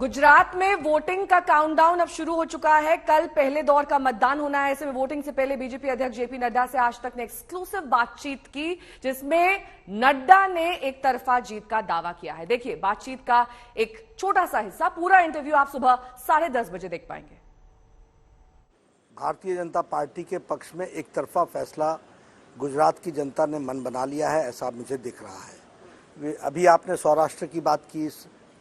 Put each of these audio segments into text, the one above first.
गुजरात में वोटिंग का काउंटडाउन अब शुरू हो चुका है। कल पहले दौर का मतदान होना है। ऐसे में वोटिंग से पहले बीजेपी अध्यक्ष जेपी नड्डा से आज तक ने एक्सक्लूसिव बातचीत की, जिसमें नड्डा ने एक तरफा जीत का दावा किया है। देखिए बातचीत का एक छोटा सा हिस्सा। पूरा इंटरव्यू आप सुबह 10:30 बजे देख पाएंगे। भारतीय जनता पार्टी के पक्ष में एक तरफा फैसला गुजरात की जनता ने मन बना लिया है, ऐसा मुझे दिख रहा है। अभी आपने सौराष्ट्र की बात की,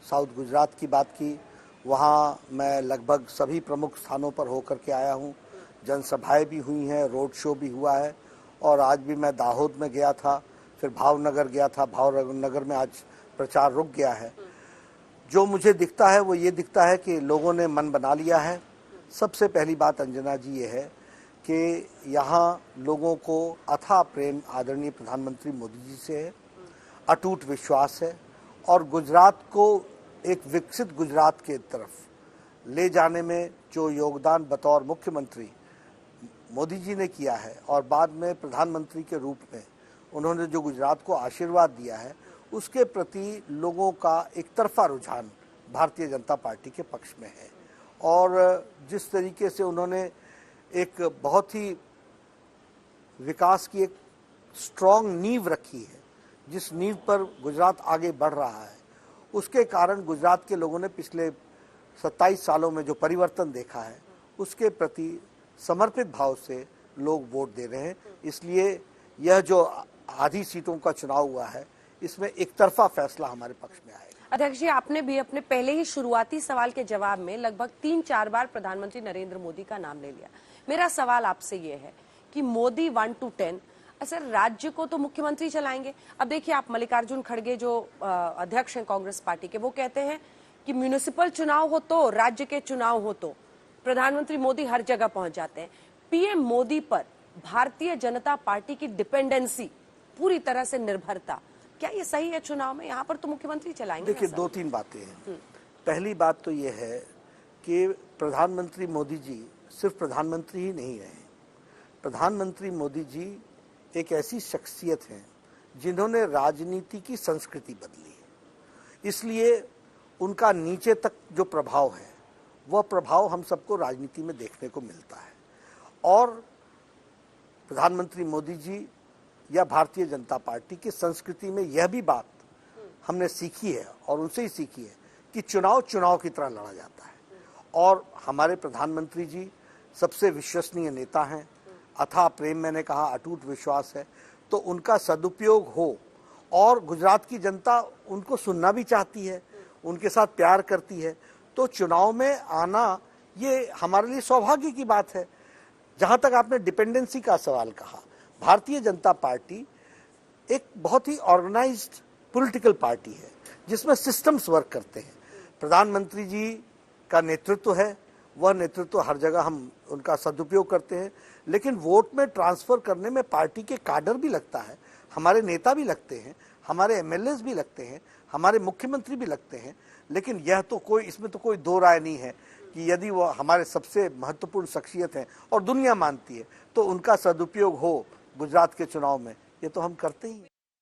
साउथ गुजरात की बात की। वहाँ मैं लगभग सभी प्रमुख स्थानों पर होकर के आया हूँ। जनसभाएं भी हुई हैं, रोड शो भी हुआ है, और आज भी मैं दाहोद में गया था, फिर भावनगर गया था। भावनगर में आज प्रचार रुक गया है। जो मुझे दिखता है वो ये दिखता है कि लोगों ने मन बना लिया है। सबसे पहली बात अंजना जी ये है कि यहाँ लोगों को अथाह प्रेम आदरणीय प्रधानमंत्री मोदी जी से है, अटूट विश्वास है, और गुजरात को एक विकसित गुजरात के तरफ ले जाने में जो योगदान बतौर मुख्यमंत्री मोदी जी ने किया है, और बाद में प्रधानमंत्री के रूप में उन्होंने जो गुजरात को आशीर्वाद दिया है, उसके प्रति लोगों का एक तरफा रुझान भारतीय जनता पार्टी के पक्ष में है। और जिस तरीके से उन्होंने एक बहुत ही विकास की एक स्ट्रॉन्ग नींव रखी है, जिस नींव पर गुजरात आगे बढ़ रहा है, उसके कारण गुजरात के लोगों ने पिछले 27 सालों में जो परिवर्तन देखा है, उसके प्रति समर्पित भाव से लोग वोट दे रहे हैं। इसलिए यह जो आधी सीटों का चुनाव हुआ है, इसमें एक तरफा फैसला हमारे पक्ष में आएगा। अध्यक्ष जी, आपने भी अपने पहले ही शुरुआती सवाल के जवाब में लगभग 3-4 बार प्रधानमंत्री नरेंद्र मोदी का नाम ले लिया। मेरा सवाल आपसे ये है कि मोदी 1 to 10, सर राज्य को तो मुख्यमंत्री चलाएंगे। अब देखिए आप मल्लिकार्जुन खड़गे जो अध्यक्ष हैं कांग्रेस पार्टी के, वो कहते हैं कि म्युनिसिपल चुनाव हो तो, राज्य के चुनाव हो तो प्रधानमंत्री मोदी हर जगह पहुंच जाते हैं। पीएम मोदी पर भारतीय जनता पार्टी की डिपेंडेंसी, पूरी तरह से निर्भरता, क्या ये सही है? चुनाव में यहाँ पर तो मुख्यमंत्री चलाएंगे। देखिए 2-3 बातें हैं। पहली बात तो ये है कि प्रधानमंत्री मोदी जी सिर्फ प्रधानमंत्री ही नहीं रहे। प्रधानमंत्री मोदी जी एक ऐसी शख्सियत हैं जिन्होंने राजनीति की संस्कृति बदली है। इसलिए उनका नीचे तक जो प्रभाव है, वह प्रभाव हम सबको राजनीति में देखने को मिलता है। और प्रधानमंत्री मोदी जी या भारतीय जनता पार्टी की संस्कृति में यह भी बात हमने सीखी है, और उनसे ही सीखी है, कि चुनाव चुनाव की तरह लड़ा जाता है। और हमारे प्रधानमंत्री जी सबसे विश्वसनीय नेता हैं। अथाह प्रेम, मैंने कहा, अटूट विश्वास है, तो उनका सदुपयोग हो। और गुजरात की जनता उनको सुनना भी चाहती है, उनके साथ प्यार करती है, तो चुनाव में आना ये हमारे लिए सौभाग्य की बात है। जहां तक आपने डिपेंडेंसी का सवाल कहा, भारतीय जनता पार्टी एक बहुत ही ऑर्गेनाइज्ड पॉलिटिकल पार्टी है, जिसमें सिस्टम्स वर्क करते हैं। प्रधानमंत्री जी का नेतृत्व है, वह नेतृत्व हर जगह हम उनका सदुपयोग करते हैं, लेकिन वोट में ट्रांसफर करने में पार्टी के काडर भी लगता है, हमारे नेता भी लगते हैं, हमारे एमएलएस भी लगते हैं, हमारे मुख्यमंत्री भी लगते हैं। लेकिन यह तो कोई, इसमें तो कोई दो राय नहीं है कि यदि वह हमारे सबसे महत्वपूर्ण शख्सियत हैं और दुनिया मानती है, तो उनका सदुपयोग हो गुजरात के चुनाव में, ये तो हम करते ही हैं।